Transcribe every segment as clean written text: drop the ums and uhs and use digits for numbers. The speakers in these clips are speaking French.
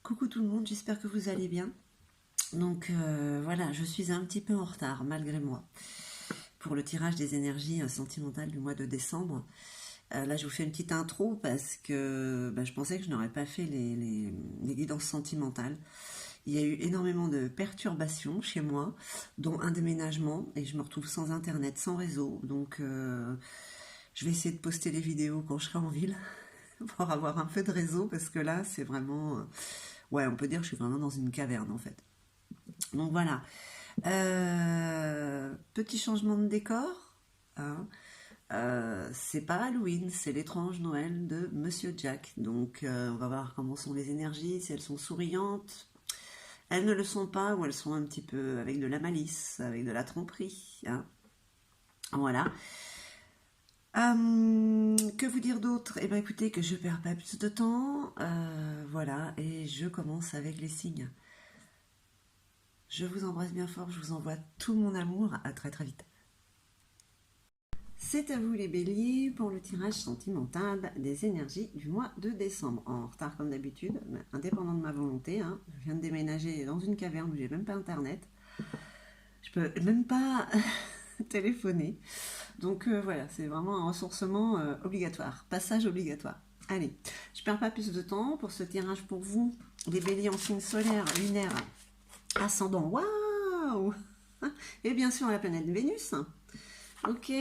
Coucou tout le monde, j'espère que vous allez bien. Donc voilà, je suis un petit peu en retard malgré moi pour le tirage des énergies sentimentales du mois de décembre. Là, je vous fais une petite intro parce que je pensais que je n'aurais pas fait les guidances sentimentales. Il y a eu énormément de perturbations chez moi, dont un déménagement, et je me retrouve sans internet, sans réseau. Donc je vais essayer de poster les vidéos quand je serai en ville pour avoir un peu de réseau parce que là, c'est vraiment... ouais, on peut dire que je suis vraiment dans une caverne en fait. Donc voilà. Petit changement de décor. Hein. C'est pas Halloween, c'est l'étrange Noël de Monsieur Jack. Donc on va voir comment sont les énergies, si elles sont souriantes. Elles ne le sont pas ou elles sont un petit peu avec de la malice, avec de la tromperie. Hein. Voilà. Que vous dire d'autre? Eh bien écoutez, que je perds pas plus de temps. Voilà, et je commence avec les signes. Je vous embrasse bien fort, je vous envoie tout mon amour, à très très vite. C'est à vous les béliers pour le tirage sentimental des énergies du mois de décembre. En retard comme d'habitude, mais indépendant de ma volonté. Hein. Je viens de déménager dans une caverne où j'ai même pas internet. Je peux même pas téléphoner. Donc voilà, c'est vraiment un ressourcement obligatoire, passage obligatoire. Allez, je perds pas plus de temps pour ce tirage pour vous, les béliers en signe solaire, lunaire, ascendant, waouh! Et bien sûr la planète Vénus. Ok.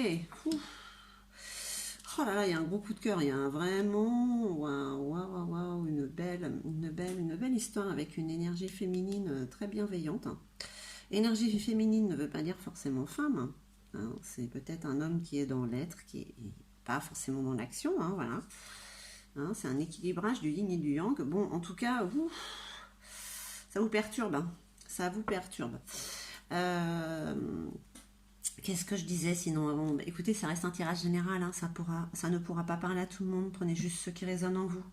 Oh là là, il y a un gros coup de cœur, il y a vraiment waouh, une belle histoire avec une énergie féminine très bienveillante. Énergie féminine ne veut pas dire forcément femme. Hein, c'est peut-être un homme qui est dans l'être, qui est pas forcément dans l'action. Hein, voilà. Hein, c'est un équilibrage du yin et du yang. Bon, en tout cas, ça vous perturbe. Hein, ça vous perturbe. Qu'est-ce que je disais sinon avant? Écoutez, ça reste un tirage général, hein, ça ne pourra pas parler à tout le monde, prenez juste ce qui résonne en vous.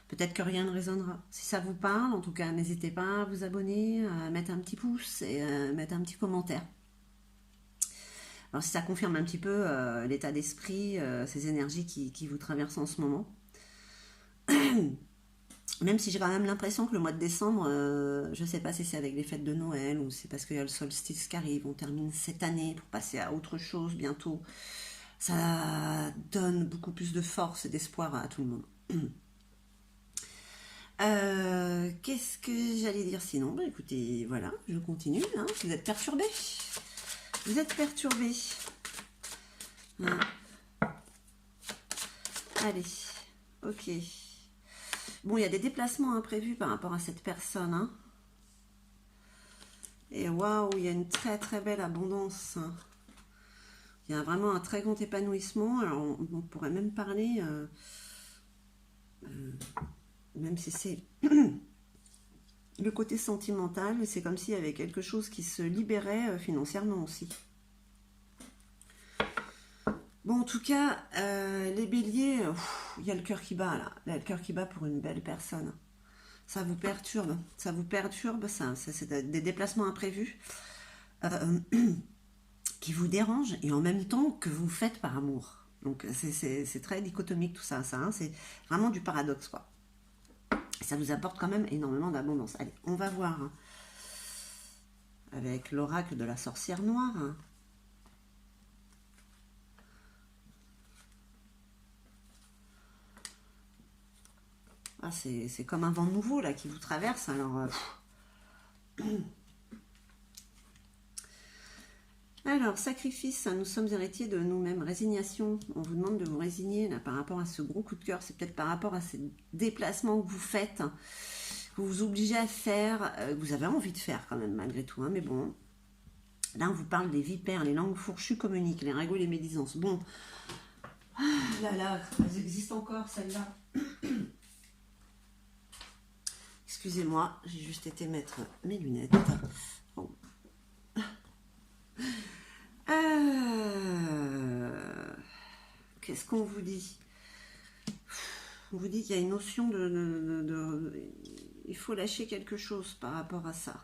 Peut-être que rien ne résonnera. Si ça vous parle, en tout cas, n'hésitez pas à vous abonner, à mettre un petit pouce et à mettre un petit commentaire. Alors si ça confirme un petit peu l'état d'esprit, ces énergies qui vous traversent en ce moment. Même si j'ai quand même l'impression que le mois de décembre, je ne sais pas si c'est avec les fêtes de Noël ou c'est parce qu'il y a le solstice qui arrive, on termine cette année pour passer à autre chose bientôt. Ça donne beaucoup plus de force et d'espoir à tout le monde. Qu'est-ce que j'allais dire sinon? Écoutez, voilà, je continue. Hein. Vous êtes perturbés. Vous êtes perturbés. Hein. Allez, ok. Bon, il y a des déplacements imprévus par rapport à cette personne. Hein. Et waouh, il y a une très très belle abondance. Hein. Il y a vraiment un très grand épanouissement. Alors, on pourrait même parler, même si c'est le côté sentimental, c'est comme s'il y avait quelque chose qui se libérait financièrement aussi. Bon, en tout cas, les béliers, il y a le cœur qui bat là. Il y a le cœur qui bat pour une belle personne. Ça vous perturbe. Ça vous perturbe, ça. C'est des déplacements imprévus qui vous dérangent et en même temps que vous faites par amour. Donc, c'est très dichotomique tout ça. Hein. C'est vraiment du paradoxe, quoi. Ça vous apporte quand même énormément d'abondance. Allez, on va voir hein, avec l'oracle de la sorcière noire. Hein. Ah, c'est comme un vent nouveau là qui vous traverse. Alors, sacrifice, nous sommes héritiers de nous-mêmes. Résignation, on vous demande de vous résigner là, par rapport à ce gros coup de cœur. C'est peut-être par rapport à ces déplacements que vous faites, hein, que vous vous obligez à faire, que vous avez envie de faire quand même malgré tout. Hein, mais bon, là on vous parle des vipères, les langues fourchues communiquent, les ragots, les médisances. Bon, là, elles existent encore celles-là. Excusez-moi, j'ai juste été mettre mes lunettes. Oh. Qu'est-ce qu'on vous dit? On vous dit qu'il y a une notion de... Il faut lâcher quelque chose par rapport à ça.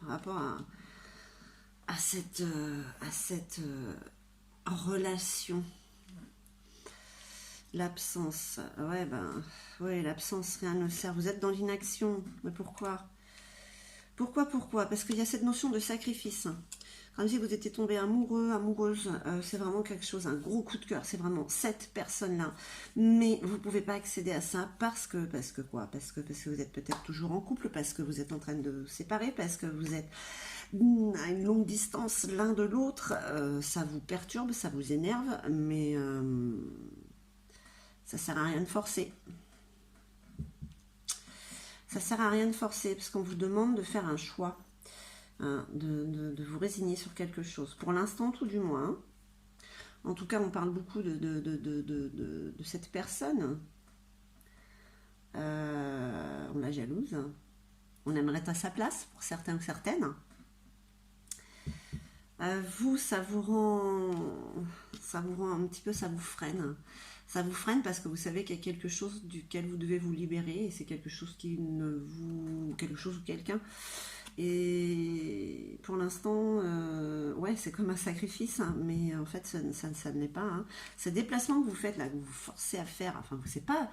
Par rapport à cette relation. L'absence. Ouais, ben, ouais, l'absence, rien ne sert. Vous êtes dans l'inaction. Mais pourquoi? Pourquoi? Parce qu'il y a cette notion de sacrifice. Comme si vous étiez tombé amoureux, amoureuse, c'est vraiment quelque chose, un gros coup de cœur, c'est vraiment cette personne-là. Mais vous ne pouvez pas accéder à ça parce que quoi? Parce que vous êtes peut-être toujours en couple, parce que vous êtes en train de vous séparer, parce que vous êtes à une longue distance l'un de l'autre, ça vous perturbe, ça vous énerve, mais ça sert à rien de forcer. Ça sert à rien de forcer, parce qu'on vous demande de faire un choix. Hein, de vous résigner sur quelque chose. Pour l'instant, tout du moins. Hein. En tout cas, on parle beaucoup de cette personne. On la jalouse. On aimerait être à sa place, pour certains ou certaines. Vous, ça vous rend un petit peu, ça vous freine. Ça vous freine parce que vous savez qu'il y a quelque chose duquel vous devez vous libérer et c'est quelque chose qui ne vous, quelque chose ou quelqu'un. Et pour l'instant, ouais, c'est comme un sacrifice, hein, mais en fait, ça ne l'est pas. Hein. Ces déplacements que vous faites là, que vous vous forcez à faire, enfin, c'est pas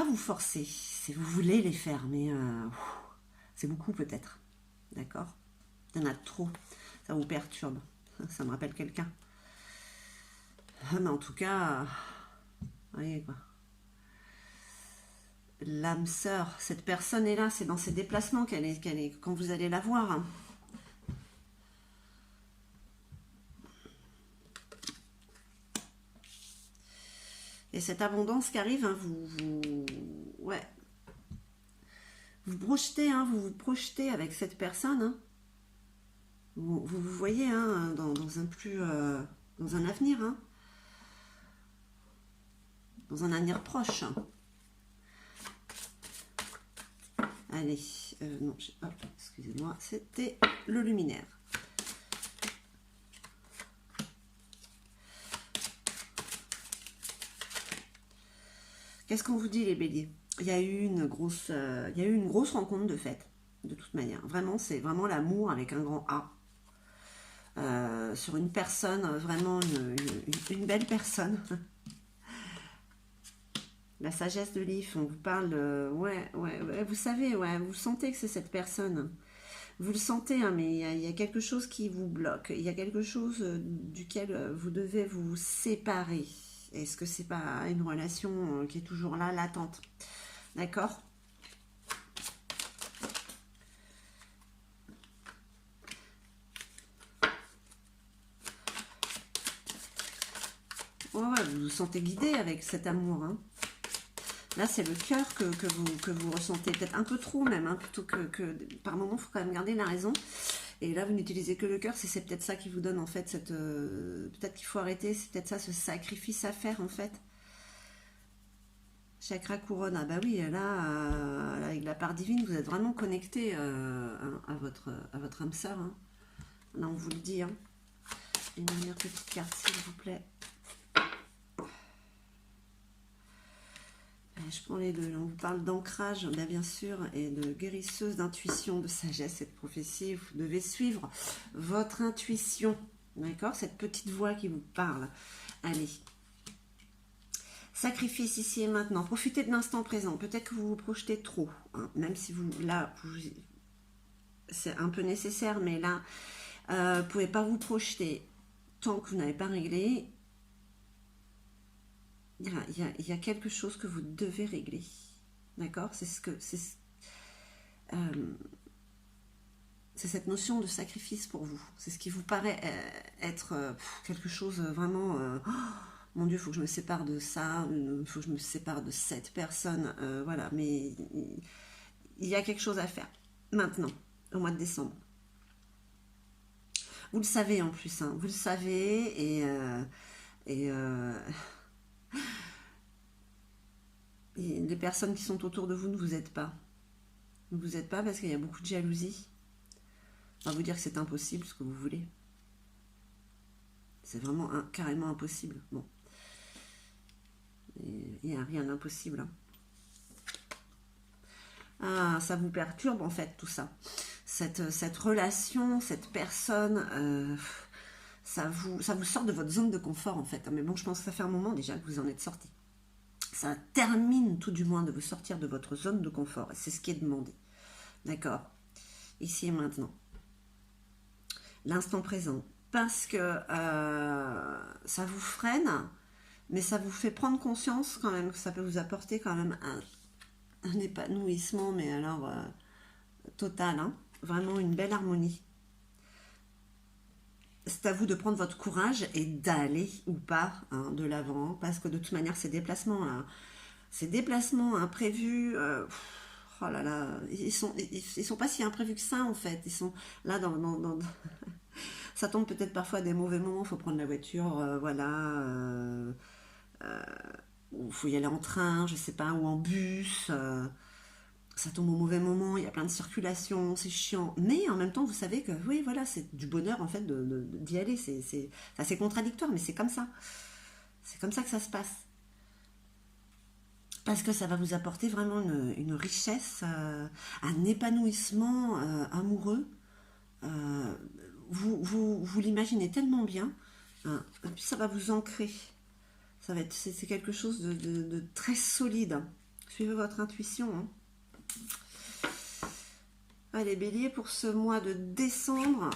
vous forcer, c'est vous voulez les faire, mais c'est beaucoup peut-être, d'accord? Il y en a trop, ça vous perturbe, ça me rappelle quelqu'un. Mais en tout cas, voyez quoi. L'âme sœur, cette personne est là, c'est dans ses déplacements qu'elle est, quand vous allez la voir. Hein. Et cette abondance qui arrive, hein, ouais, vous projetez, hein, vous vous projetez avec cette personne. Hein. Vous voyez hein, dans un plus, dans un avenir, hein, dans un avenir proche. Allez, non, hop, excusez-moi, c'était le luminaire. Qu'est-ce qu'on vous dit les béliers? Il y a eu une grosse rencontre de fait, de toute manière. Vraiment, c'est vraiment l'amour avec un grand A. Sur une personne, vraiment une belle personne. La sagesse de l'IF, on vous parle, ouais, vous savez, ouais, vous sentez que c'est cette personne. Vous le sentez, hein, mais il y a quelque chose qui vous bloque. Il y a quelque chose duquel vous devez vous séparer. Est-ce que c'est pas une relation qui est toujours là, latente? D'accord? Ouais, vous vous sentez guidé avec cet amour. Hein. Là, c'est le cœur que vous ressentez, peut-être un peu trop même, hein, plutôt que par moment, il faut quand même garder la raison. Et là, vous n'utilisez que le cœur, c'est peut-être ça qui vous donne en fait cette... peut-être qu'il faut arrêter, c'est peut-être ça, ce sacrifice à faire en fait. Chakra couronne, ah bah oui, là, avec la part divine, vous êtes vraiment connecté à votre âme sœur. Hein. Là, on vous le dit. Hein. Une dernière petite carte, s'il vous plaît. Je prends les deux. On vous parle d'ancrage, bien sûr, et de guérisseuse, d'intuition, de sagesse et de prophétie. Vous devez suivre votre intuition. D'accord? Cette petite voix qui vous parle. Allez. Sacrifice ici et maintenant. Profitez de l'instant présent. Peut-être que vous vous projetez trop. Hein, même si vous, là, c'est un peu nécessaire, mais là, vous ne pouvez pas vous projeter tant que vous n'avez pas réglé. Il y a quelque chose que vous devez régler. D'accord? C'est cette notion de sacrifice pour vous. C'est ce qui vous paraît être quelque chose vraiment... oh, mon Dieu, il faut que je me sépare de ça, il faut que je me sépare de cette personne. Voilà, mais il y a quelque chose à faire. Maintenant, au mois de décembre. Vous le savez en plus, hein, vous le savez et les personnes qui sont autour de vous ne vous aident pas. Ne vous aident pas parce qu'il y a beaucoup de jalousie. On va vous dire que c'est impossible ce que vous voulez. C'est vraiment carrément impossible. Bon. Il n'y a rien d'impossible. Hein. Ah, ça vous perturbe en fait tout ça. Cette relation, cette personne, ça vous sort de votre zone de confort en fait. Mais bon, je pense que ça fait un moment déjà que vous en êtes sorti. Ça termine tout du moins de vous sortir de votre zone de confort. C'est ce qui est demandé. D'accord? Ici et maintenant. L'instant présent. Parce que ça vous freine, mais ça vous fait prendre conscience quand même que ça peut vous apporter quand même un épanouissement, mais alors total, hein, vraiment une belle harmonie. C'est à vous de prendre votre courage et d'aller ou pas hein, de l'avant, parce que de toute manière, ces déplacements imprévus, oh là là, ils sont pas si imprévus que ça en fait. Ils sont là ça tombe peut-être parfois à des mauvais moments. Il faut prendre la voiture, voilà. Il faut y aller en train, je sais pas, ou en bus. Ça tombe au mauvais moment, il y a plein de circulation, c'est chiant. Mais en même temps, vous savez que oui, voilà, c'est du bonheur en fait d'y aller. C'est contradictoire, mais c'est comme ça. C'est comme ça que ça se passe. Parce que ça va vous apporter vraiment une richesse, un épanouissement amoureux. Euh, vous l'imaginez tellement bien, hein, et puis ça va vous ancrer. C'est quelque chose de très solide. Suivez votre intuition. Hein. Allez, Bélier, pour ce mois de décembre,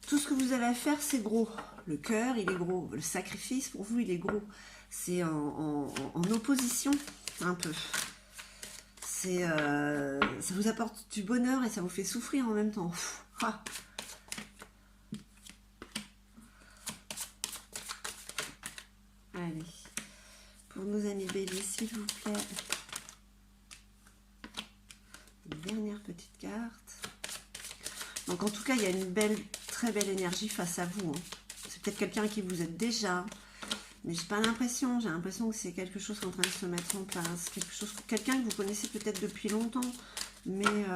tout ce que vous avez à faire, c'est gros. Le cœur, il est gros. Le sacrifice, pour vous, il est gros. C'est en opposition, un peu. Ça vous apporte du bonheur et ça vous fait souffrir en même temps. Ah. Allez, pour nos amis Bélier, s'il vous plaît. Une dernière petite carte. Donc en tout cas, il y a une très belle énergie face à vous. Hein. C'est peut-être quelqu'un qui vous êtes déjà, mais j'ai pas l'impression. J'ai l'impression que c'est quelque chose qui est en train de se mettre en place. Quelqu'un que vous connaissez peut-être depuis longtemps, mais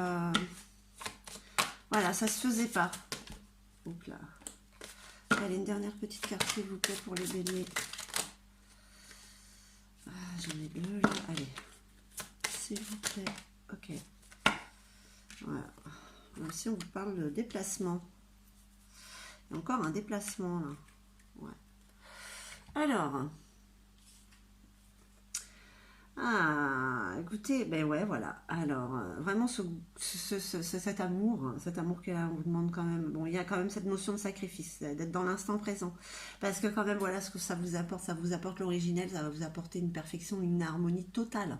voilà, ça se faisait pas. Donc là, allez, une dernière petite carte s'il vous plaît pour les béliers. Ah, j'en ai deux là. Allez, s'il vous plaît. Ok. Voilà. Ici, on vous parle de déplacement. Il y a encore un déplacement là. Ouais. Alors. Ah, écoutez, ben ouais, voilà. Alors, vraiment, cet amour qu'elle vous demande quand même. Bon, il y a quand même cette notion de sacrifice, d'être dans l'instant présent. Parce que quand même, voilà ce que ça vous apporte l'originel, ça va vous apporter une perfection, une harmonie totale.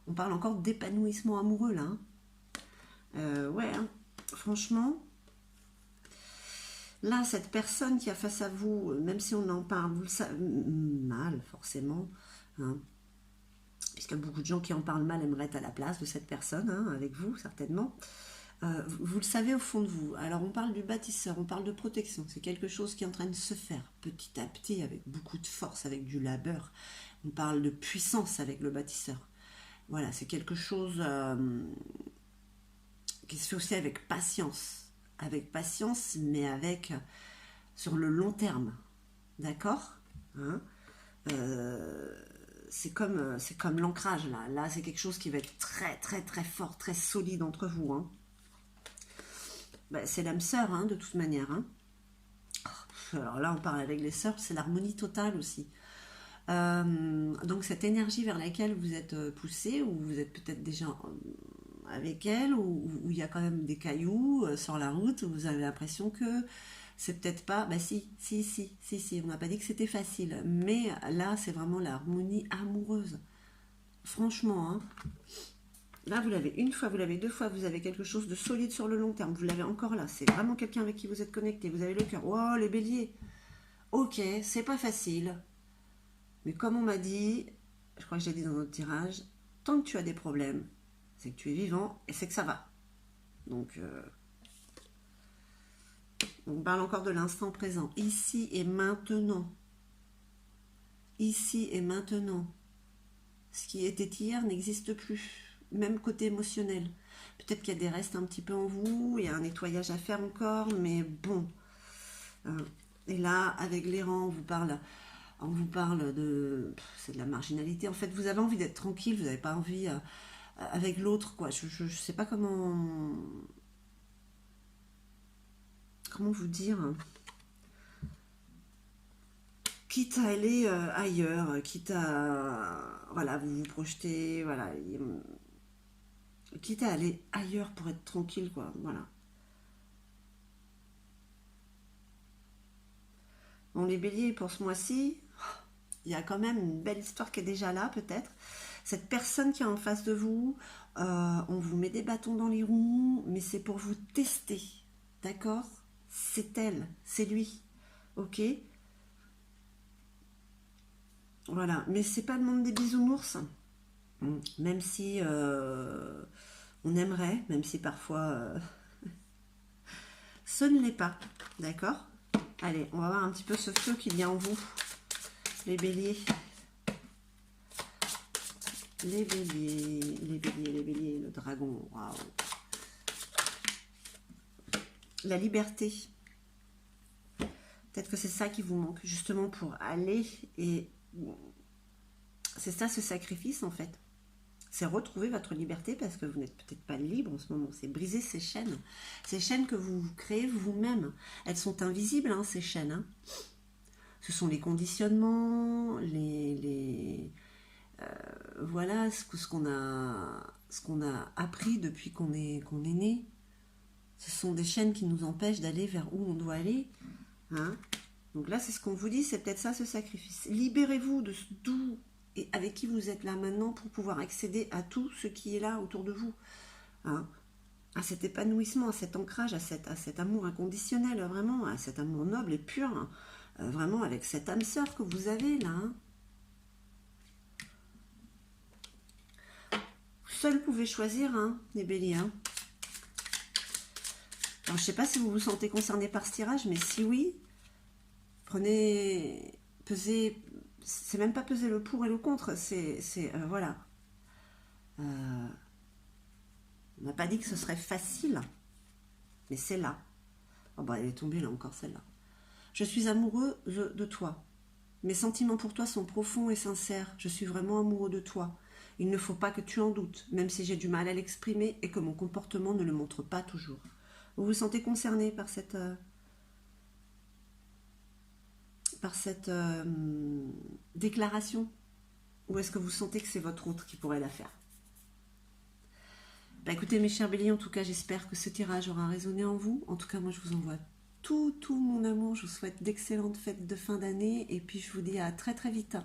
On parle encore d'épanouissement amoureux là. Hein. Ouais, hein. Franchement, là, cette personne qui a face à vous, même si on en parle, vous le savez, mal forcément, hein, puisqu'il y a beaucoup de gens qui en parlent mal aimeraient être à la place de cette personne, hein, avec vous certainement. Vous le savez au fond de vous. Alors on parle du bâtisseur, on parle de protection. C'est quelque chose qui est en train de se faire petit à petit, avec beaucoup de force, avec du labeur. On parle de puissance avec le bâtisseur. Voilà, c'est quelque chose qui se fait aussi avec patience. Avec patience, mais sur le long terme. D'accord, hein, c'est comme l'ancrage là. Là, c'est quelque chose qui va être très très très fort, très solide entre vous. Hein. Ben, c'est l'âme sœur, hein, de toute manière. Hein. Alors là, on parle avec les sœurs, c'est l'harmonie totale aussi. Donc cette énergie vers laquelle vous êtes poussé, ou vous êtes peut-être déjà avec elle, où il y a quand même des cailloux sur la route, où vous avez l'impression que c'est peut-être pas... Bah si, on n'a pas dit que c'était facile, mais là, c'est vraiment l'harmonie amoureuse. Franchement, hein. Là, vous l'avez une fois, vous l'avez deux fois, vous avez quelque chose de solide sur le long terme, vous l'avez encore là, c'est vraiment quelqu'un avec qui vous êtes connecté, vous avez le cœur. Oh, les béliers. Ok, c'est pas facile, mais comme on m'a dit, je crois que j'ai dit dans notre tirage, tant que tu as des problèmes, c'est que tu es vivant et c'est que ça va. Donc, on parle encore de l'instant présent. Ici et maintenant. Ici et maintenant. Ce qui était hier n'existe plus. Même côté émotionnel. Peut-être qu'il y a des restes un petit peu en vous, il y a un nettoyage à faire encore, mais bon. Et là, avec l'errant, on vous parle de... C'est de la marginalité. En fait, vous avez envie d'être tranquille, vous n'avez pas envie... avec l'autre, quoi. Je sais pas comment vous dire. quitte à aller ailleurs, quitte à, voilà, vous vous projetez, voilà, quitte à aller ailleurs pour être tranquille, quoi, voilà. Bon, les béliers, pour ce mois-ci, il y a quand même une belle histoire qui est déjà là, peut-être. Cette personne qui est en face de vous, on vous met des bâtons dans les roues, mais c'est pour vous tester, d'accord? C'est elle, c'est lui, ok? Voilà, mais c'est pas le monde des bisounours, même si on aimerait, même si parfois ce ne l'est pas, d'accord? Allez, on va voir un petit peu ce feu qu'il y a en vous, les béliers. Les béliers, les béliers, les béliers, le dragon, waouh. La liberté. Peut-être que c'est ça qui vous manque, justement, pour aller et... C'est ça, ce sacrifice, en fait. C'est retrouver votre liberté parce que vous n'êtes peut-être pas libre en ce moment. C'est briser ces chaînes. Ces chaînes que vous créez vous-même. Elles sont invisibles, hein, ces chaînes. Hein. Ce sont les conditionnements, voilà ce qu'on a appris depuis qu'on est né. Ce sont des chaînes qui nous empêchent d'aller vers où on doit aller. Hein. Donc là, c'est ce qu'on vous dit, c'est peut-être ça ce sacrifice. Libérez-vous de d'où et avec qui vous êtes là maintenant pour pouvoir accéder à tout ce qui est là autour de vous. Hein. À cet épanouissement, à cet ancrage, à cet amour inconditionnel, vraiment, à cet amour noble et pur, hein. Vraiment avec cette âme sœur que vous avez là. Hein. Seul pouvez choisir, hein, les béliers. Hein. Alors, je ne sais pas si vous vous sentez concerné par ce tirage, mais si oui, prenez, pesez, c'est même pas peser le pour et le contre, voilà. On n'a pas dit que ce serait facile, mais c'est là. Oh bah, elle est tombée là encore celle-là. Je suis amoureux de toi. Mes sentiments pour toi sont profonds et sincères. Je suis vraiment amoureux de toi. Il ne faut pas que tu en doutes, même si j'ai du mal à l'exprimer et que mon comportement ne le montre pas toujours. Vous vous sentez concerné par cette déclaration? Ou est-ce que vous sentez que c'est votre autre qui pourrait la faire? Bah écoutez mes chers béliers, en tout cas j'espère que ce tirage aura résonné en vous. En tout cas moi je vous envoie tout mon amour. Je vous souhaite d'excellentes fêtes de fin d'année et puis je vous dis à très très vite.